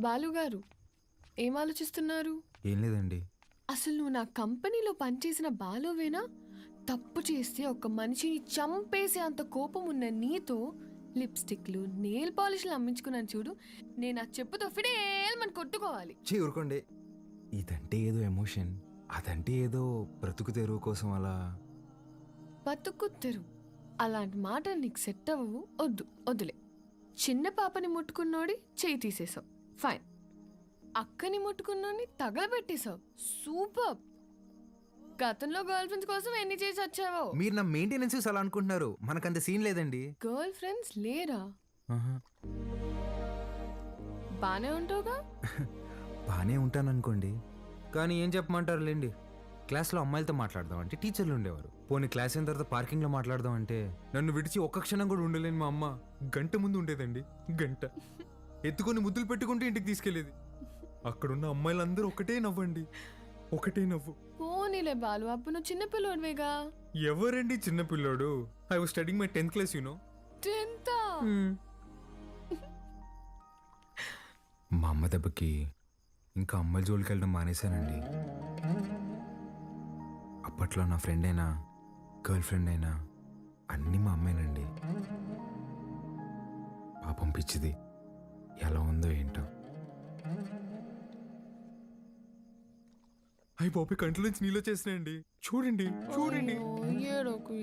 బాలుగారు ఏం ఆలోచిస్తున్నారు? ఏం లేదండి. అసలు నువ్వు నా కంపెనీలో పనిచేసిన బాలువేనా? తప్పు చేస్తే ఒక మనిషిని చంపేసే అంత కోపం ఉన్న నీతో లిప్స్టిక్లు నెయిల్ పాలిష్లు అమ్మించుకున్నాను చూడు. నేను ఆ చెప్పుతో ఫిడేల్మని కొట్టుకోవాలి. ఊరుకోండి. ఇదంటే ఏదో ఎమోషన్, అదంటే ఏదో బ్రతుకు తెరువు కోసం అలా. బతుకు తెరువు అలాంటి మాటలు నీకు సెట్ అవ్వవు. వద్దులే. చిన్న పాపని ముట్టుకున్నోడి చేయి తీసేసావు, ఫైన్. అక్కని ముట్టుకున్నోడిని తగలబెట్టేశావు, సూపర్. గతంలో గర్ల్ ఫ్రెండ్స్ కోసం ఎన్ని చేసి వచ్చావో. మీరు నా మెయింటెనెన్స్ అలా అనుకుంటున్నారు, మనకంత సీన్ లేదండి. గర్ల్ ఫ్రెండ్స్ లేరా? బానే ఉంటావుగా? బానే ఉంటాను అనుకోండి, కానీ ఏం చెప్పమంటారు లేండి. క్లాస్లో అమ్మాయిలతో మాట్లాడదాం అంటే టీచర్లు ఉండేవారు. పోనీ క్లాస్ అయిన తర్వాత పార్కింగ్లో మాట్లాడదాం అంటే నన్ను విడిచి ఒక్క క్షణం కూడా ఉండలేని మా అమ్మ గంట ముందు ఉండేదండి. గంట ఎత్తుకొని ముద్దులు పెట్టుకుంటూ ఇంటికి తీసుకెళ్లేది. అక్కడున్న అమ్మాయిలందరూ ఒకటే నవ్వండి, ఒకటే నవ్వు. పోనీలే బాలు, అప్పుడు నువ్వు చిన్నపిల్లోడివేగా. ఎవరండి చిన్నపిల్లోడు? I was studying my 10th class, you know. 10th? మా అమ్మ దెబ్బకి ఇంకా అమ్మాయిల జోలికి వెళ్ళడం మానేశానండి. అప్పట్లో నా ఫ్రెండ్ అయినా గర్ల్ ఫ్రెండ్ అయినా అన్నీ మా అమ్మాయినండి. పాపం పిచ్చిది ఎలా ఉందో ఏంటో. అయ్యి బాబు కంట్లో నుంచి నీళ్ళు వచ్చేసినాయండి. చూడండి చూడండి. ఏడోకు.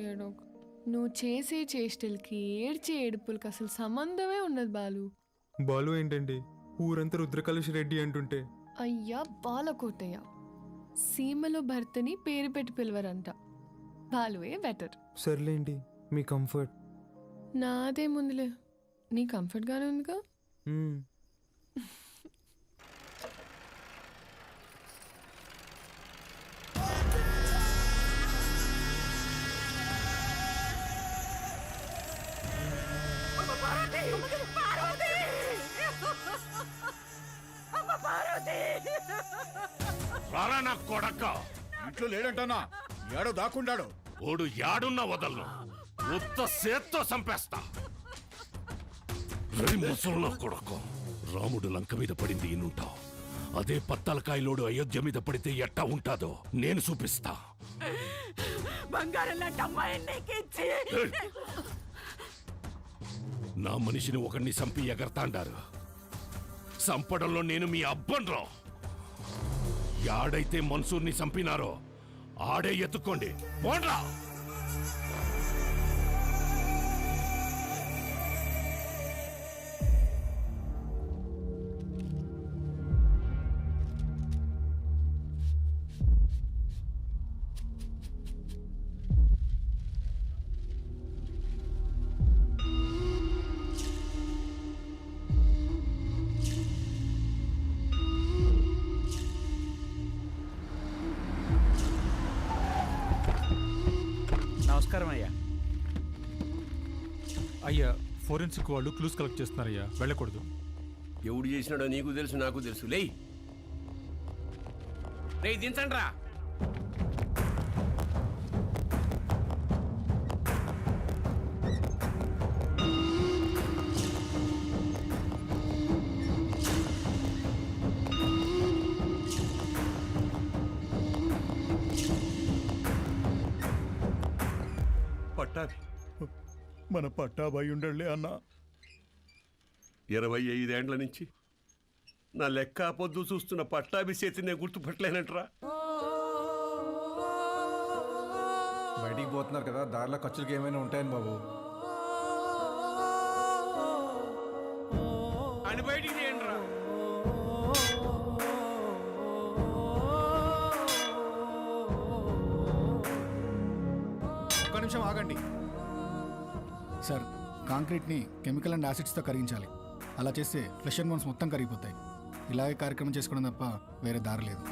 నువ్వు చేసే చేష్టలకి ఏడ్చే ఏడుపులకి అసలు సంబంధమే ఉండదు బాలు. బాలు ఏంటండి ఊరంతా రుద్రకలుష్ రెడ్డి అంటుంటే. అయ్యా బాలకోటయ్య, సీమలో భర్తని పేరు పెట్టి పిలవరంట. బాలువే బెటర్. సర్లేండి, మీ కంఫర్ట్. నాదేముందిలే, నీ కంఫర్ట్ గానే ఉందిగా. రారా నా కొడక. ఇంట్లో లేడంటానా? ఏడో దాక్కుండాడు. ఓడు యాడున్నా వదలను, ఉత్త సేత్తో చంపేస్తా. ముసలు కొడక, రాముడు లంక మీద పడింది ఈనుంటావు, అదే పత్తలకాయలోడు అయోధ్య మీద పడితే ఎట్టా ఉంటాదో నేను చూపిస్తా. నా మనిషిని ఒకరిని చంపి ఎగరతాండారు. చంపడంలో నేను మీ అబ్బన్రా. యాడైతే మన్సూర్ని చంపినారో ఆడే ఎత్తుకోండి, పోండ్రా. నమస్కారం అయ్యా. అయ్యా, ఫోరెన్సిక్ వాళ్ళు క్లూస్ కలెక్ట్ చేస్తున్నారయ్యా, వెళ్ళకూడదు. ఎవడు చేసినాడో నీకు తెలుసు, నాకు తెలుసు. లేయ్ దించండి రా. పట్టాభి, మన పట్టాభాయి ఉండలే అన్నా. 25 ఏండ్ల నుంచి నా లెక్క పొద్దు చూస్తున్న పట్టాభి చేతి నేను గుర్తుపట్టలేనంటరా. బయటికి పోతున్నారు కదా, దారిలో ఖర్చులకి ఏమైనా ఉంటాయని బాబు. అని బయటికి చేయండిరా. ఒక్క నిమిషం ఆగండి సార్. కాంక్రీట్ని కెమికల్ అండ్ యాసిడ్స్తో కరిగించాలి. అలా చేస్తే ఫ్లెష్ అండ్ బోన్స్ మొత్తం కరిగిపోతాయి. ఇలాగే కార్యక్రమం చేసుకోవడం తప్ప వేరే దారి లేదు.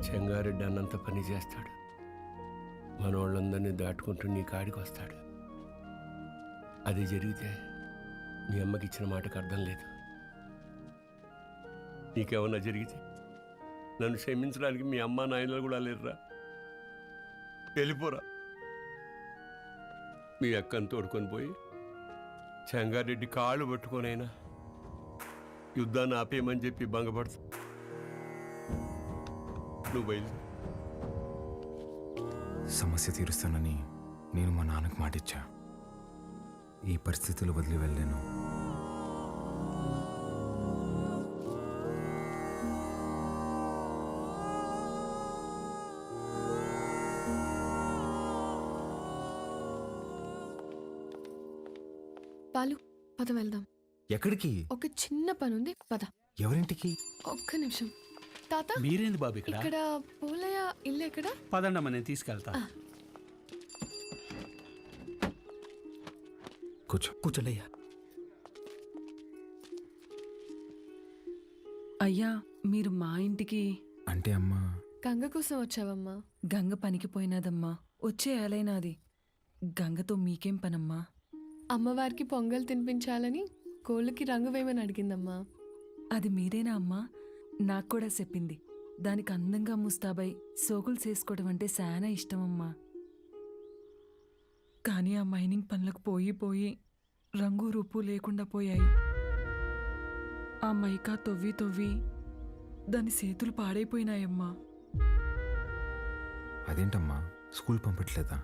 చెంగారెడ్డి అన్నంత పని చేస్తాడు, మనోళ్ళందరినీ దాటుకుంటూ నీ కాడికి వస్తాడు. అది జరిగితే మీ అమ్మకి ఇచ్చిన మాటకు అర్థం లేదు. నీకేమన్నా జరిగితే నన్ను క్షమించడానికి మీ అమ్మ నాయనలు కూడా లేరురా. వెళ్ళిపోరా. మీ అక్కను తోడుకొని పోయి చెంగారెడ్డి కాళ్ళు పట్టుకొనైనా యుద్ధాన్ని ఆపేయమని చెప్పి భంగపడుతు. నువ్వు బయలుదేరు. సమస్య తీరుస్తానని నేను మా నాన్నకు మాటిచ్చా. ఈ పరిస్థితులు వదిలి వెళ్ళాను. పాలు పద వెళ్దాం. ఎక్కడికి? ఒక చిన్న పని ఉంది, పద. ఎవరింటికి? ఒక్క నిమిషం. తాత, మీరేంది బాబు ఇక్కడ? ఇక్కడ పోలయ్య ఇల్లు ఎక్కడ? పదండమ్మ, నేను తీసుకెళ్తా. కూర్చో. కూర్చోండి అయ్యా. అయ్యా, మీరు మా ఇంటికి అంటే అమ్మా, గంగ కోసం వచ్చావమ్మా? గంగ పనికి పోయినాదమ్మా. వచ్చే ఏలైనాది. గంగతో మీకేం పనమ్మా? అమ్మవారికి పొంగల్ తినిపించాలని కోళ్ళకి రంగు వేయమని అడిగిందమ్మా. అది మీరేనా అమ్మా? నాకు కూడా చెప్పింది. దానికి అందంగా ముస్తాబై సోకులు చేసుకోవడం అంటే చాలా ఇష్టమమ్మా. కానీ ఆ మైనింగ్ పనులకు పోయి రంగు రూపు లేకుండా పోయాయి. ఆ మైకా తవ్వి దాని చేతులు పాడైపోయినాయమ్మా. అదేంటమ్మా, స్కూల్ పంపట్లేదా?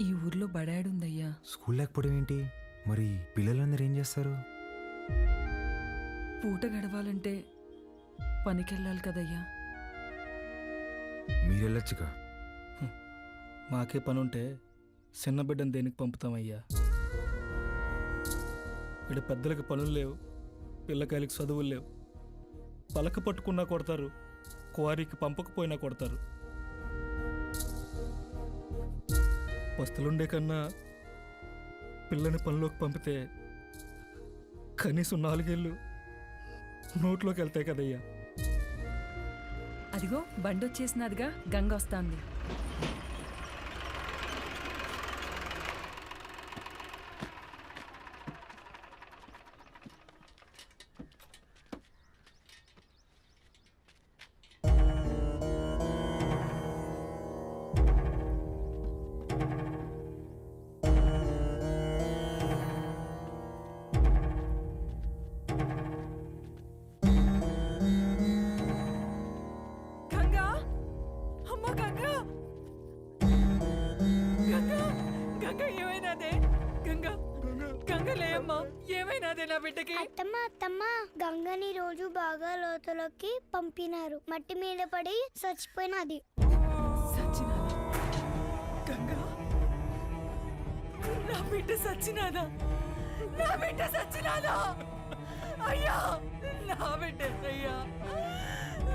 ఈ ఊర్లో బడాడుందయ్యా. స్కూల్ లేకపోవడం ఏంటి? మరి పిల్లలందరూ ఏం చేస్తారు? పూట గడవాలంటే పనికెళ్ళాలి కదయ్యా. మీరెళ్ళొచ్చుగా. మాకే పనుంటే చిన్న బిడ్డను దేనికి పంపుతామయ్యా? ఇక్కడ పెద్దలకి పనులు లేవు, పిల్లకాయలకి చదువులు లేవు. పలక పట్టుకున్నా కొడతారు, క్వారీకి పంపకపోయినా కొడతారు. పస్తులుండే కన్నా పిల్లని పనిలోకి పంపితే కనీసం 4 ఏళ్ళు నోట్లోకి వెళ్తాయి కదయ్యా. అదిగో బండొచ్చేసినదిగా, గంగ వస్తాంది. గంగా, అమ్మ గంగా, గంగా, గంగా ఏమైనాదే? గంగా, గంగా లేమ్మా, ఏమైనాదే నా బిడ్డకి? అత్తమ్మ గంగని రోజు బాగా లోతులోకి పంపినారు. మట్టి మీద పడి చచ్చిపోయినది. సచ్చినాదా? గంగా, నా బిడ్డ సచ్చినాదా? నా బిడ్డ సచ్చినాదా? అయ్యా, నా బిడ్డ, అయ్యా,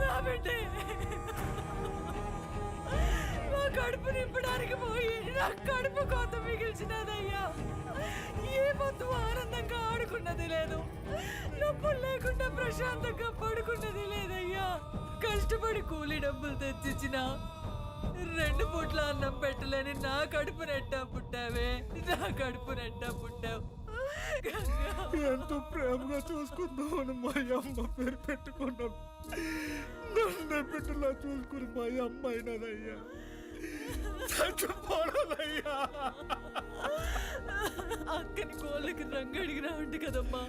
నా బిడ్డ నా కడుపు నింపడానికి పోయి నా కడుపు కోత మిగిల్చినదయ్యా. ఏ పొద్దు ఆనందంగా ఆడుకున్నది లేదు, నొప్పులు లేకుండా ప్రశాంతంగా పడుకున్నది లేదయ్యా. కష్టపడి కూలి డబ్బులు తెచ్చిచ్చిన 2 పూట్ల అన్నం పెట్టలేని నా కడుపు నెట్టా పుట్టావే, నా కడుపు నెట్టా పుట్టావు. ఎంతో ప్రేమగా చూసుకుందామని మా అమ్మ పేరు పెట్టుకున్నాం. నన్ను బిడ్డలా చూసుకుని మా అమ్మ అయినదయ్యా. చచ్చిపోనదయ్యా. అక్కని కోళ్ళకి రంగు అడిగినా ఉంటే కదమ్మా,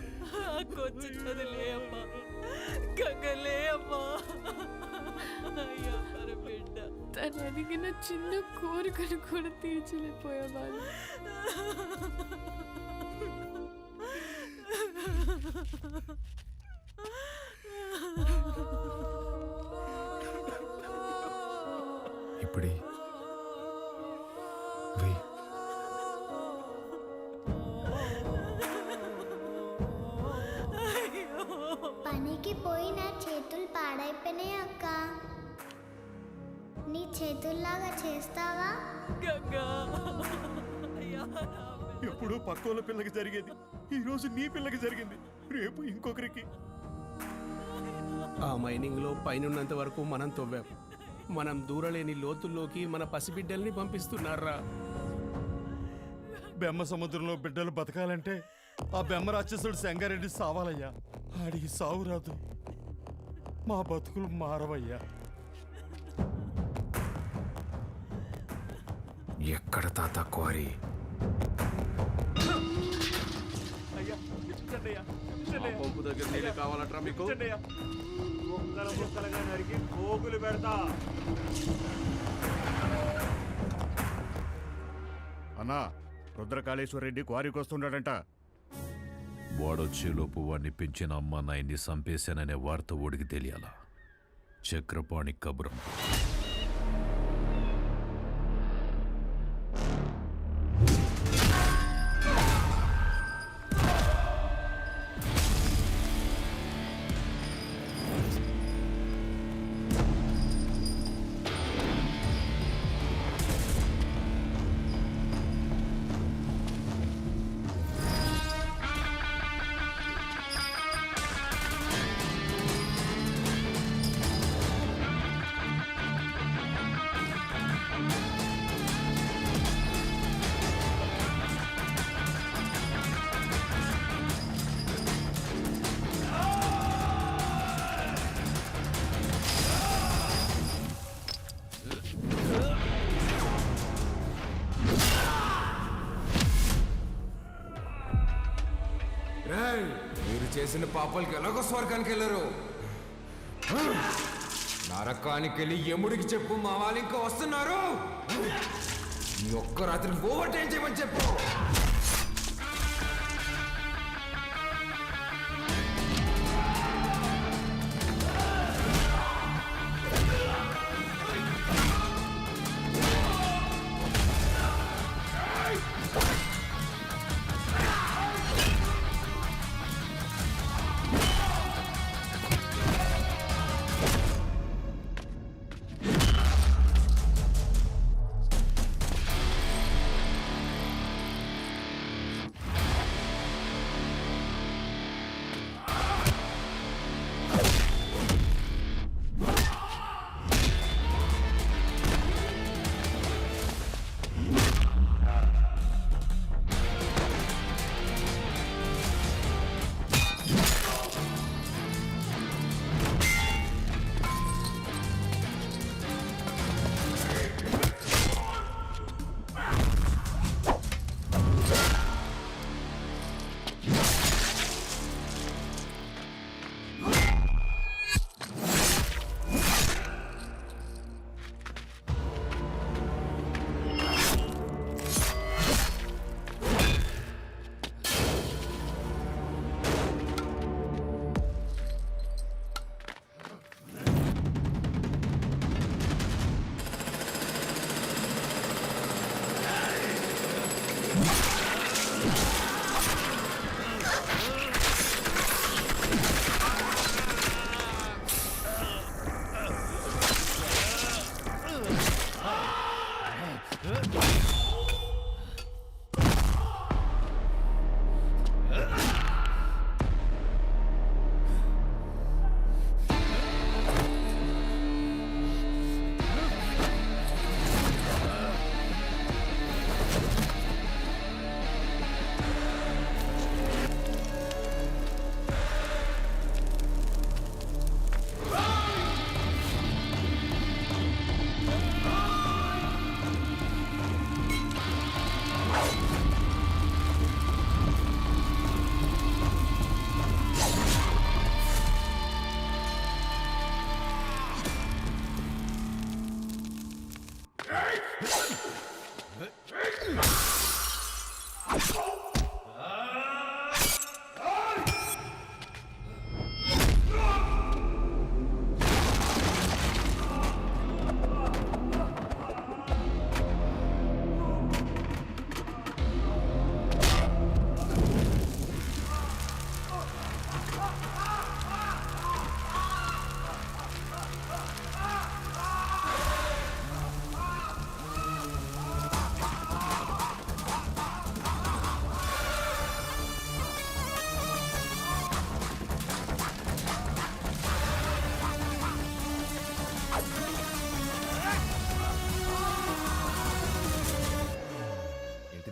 అక్క వచ్చినది లే అమ్మా, గంగలే అమ్మా. అయ్యా బిడ్డ, తను అడిగిన చిన్న కోరికను కూడా తీర్చలేకపోయేవాళ్ళు. ఇప్పుడే వెయ్. పనికి పోయి నా చేతులు పాడైపోయినాయి అక్క. నీ చేతుల్లాగా చేస్తావా? గంగా, అయ్యా, ఎప్పుడు పక్కోళ్ళ పిల్లకి జరిగేది ఈ రోజు నీ పిల్లకి జరిగింది, రేపు ఇంకొకరికి. ఆ మైనింగ్లో పైనున్నంత వరకు మనం తవ్వాం. మనం దూరలేని లోతుల్లోకి మన పసిబిడ్డల్ని పంపిస్తున్నారా? బెమ్మ సముద్రంలో బిడ్డలు బతకాలంటే ఆ బెమ్మ రాక్షసుడు సంగారెడ్డి సావాలయ్యా. ఆడికి సావు రాదు, మా బతుకులు మారవయ్యా. ఎక్కడ తాత క్వారీ? పంపు దగ్గర నీళ్ళు కావాలట్రా మీకు? అన్నా, రుద్రకాళేశ్వర రెడ్డి క్వారీకి వస్తున్నాడంట. వాడొచ్చేలోపు వాడిని పెంచిన అమ్మ నాయన్ని చంపేశాననే వార్త ఓడికి తెలియాలా? చక్రపాణి కబురం. మీరు చేసిన పాపాలకి ఎలాగో స్వర్గానికి వెళ్ళరు. నరకానికి వెళ్ళి యముడికి చెప్పు, మా వాళ్ళు ఇంకా వస్తున్నారు. ఈ ఒక్క రాత్రి ఓవర్ టైం చేయమని చెప్పు.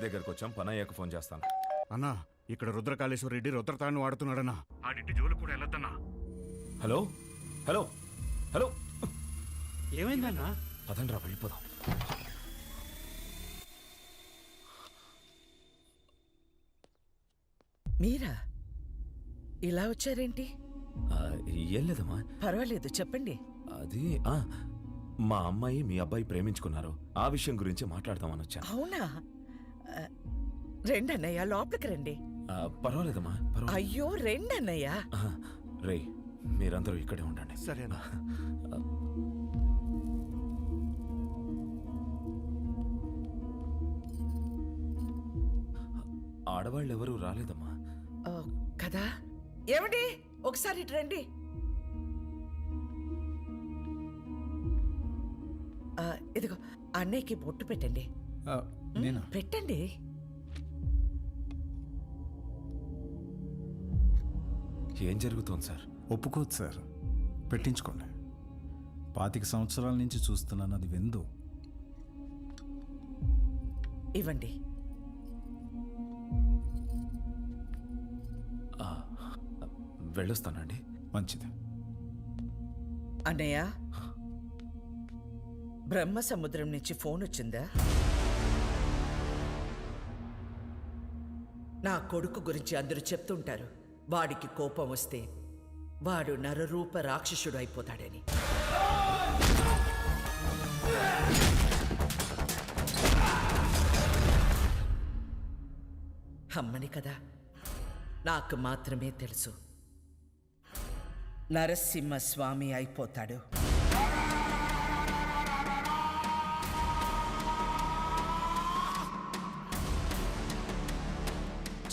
దగ్గరకు వచ్చాం, పని అయ్యాక ఫోన్ చేస్తాను. అన్నా, ఇక్కడ రుద్రకాళేశ్వర రెడ్డి రుద్రతాన్ని వాడుతున్నాడన్నా. ఆడింటి జోలు కూడా వెళ్ళొద్దన్నా. హలో హలో హలో, ఏమైందన్నా? పదండ్రా వెళ్ళిపోదాం. మీరా ఇలా వచ్చారేంటి? ఏం లేదమ్మా. పర్వాలేదు, చెప్పండి. అది మా అమ్మాయి మీ అబ్బాయి ప్రేమించుకున్నారు. ఆ విషయం గురించి మాట్లాడదామని వచ్చాను. అవునా? రెండన్నయ్య, లోపలికి రండి. పర్వాలేదమ్మా, పర్వాలేదు. అయ్యో, రెండన్నయ్య. రే, మీరందరూ ఇక్కడే ఉండండి. సరేనా? ఆడవాళ్ళు ఎవరూ రాలేదమ్మా. కదా? ఏమండి, ఒకసారి ఇటు రండి. ఇదిగో అన్నయ్యకి బొట్టు పెట్టండి. నేనా? పెట్టండి. ఏం జరుగుతోంది సార్? ఒప్పుకోదు సార్, పెట్టించుకోండి. 25 సంవత్సరాల నుంచి చూస్తున్నాను, అది విందు. ఇవ్వండి. వెళ్ళొస్తానండి. మంచిది. అన్నయ్య, బ్రహ్మ సముద్రం నుంచి ఫోన్ వచ్చిందా? నా కొడుకు గురించి అందరూ చెప్తుంటారు, వాడికి కోపం వస్తే వాడు నరరూప రాక్షసుడు అయిపోతాడని. అమ్మని కదా, నాకు మాత్రమే తెలుసు, నరసింహస్వామి అయిపోతాడు.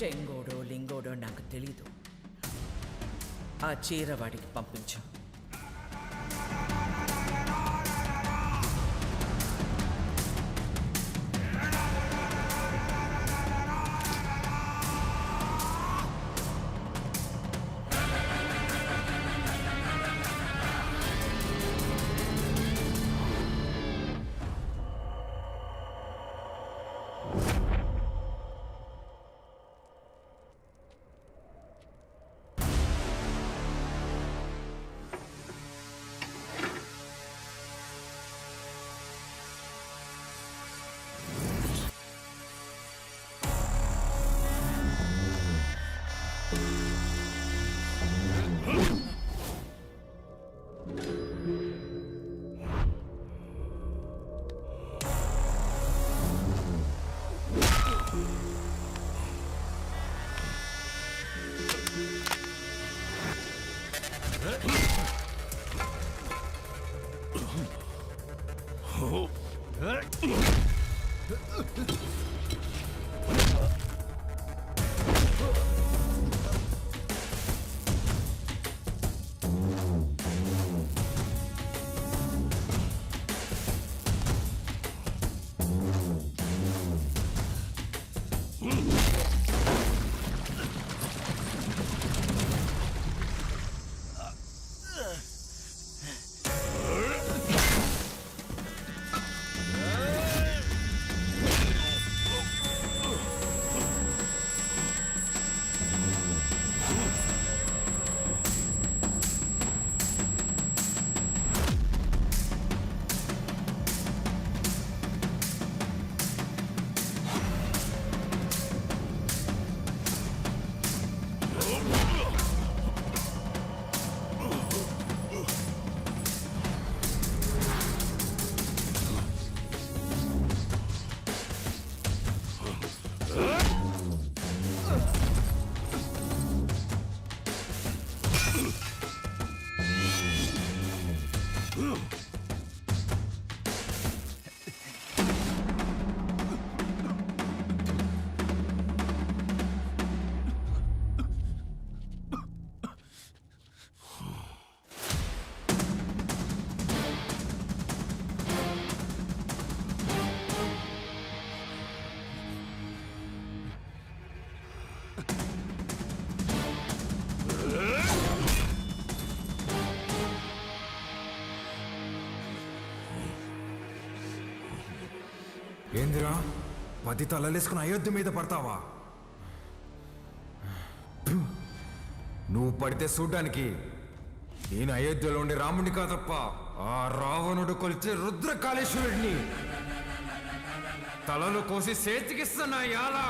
చెంగోడో లింగోడో నాకు తెలీదు. ఆ చీర వాడికి పంపించు. ఏందిరా 10 తలలేసుకుని అయోధ్య మీద పడతావా? నువ్వు పడితే చూడ్డానికి నేను అయోధ్యలో ఉండే రాముడిని కాదప్ప, ఆ రావణుడు కొలిచే రుద్రకాళేశ్వరుడిని. తలలు కోసి చేతికిస్తున్నా యాలా.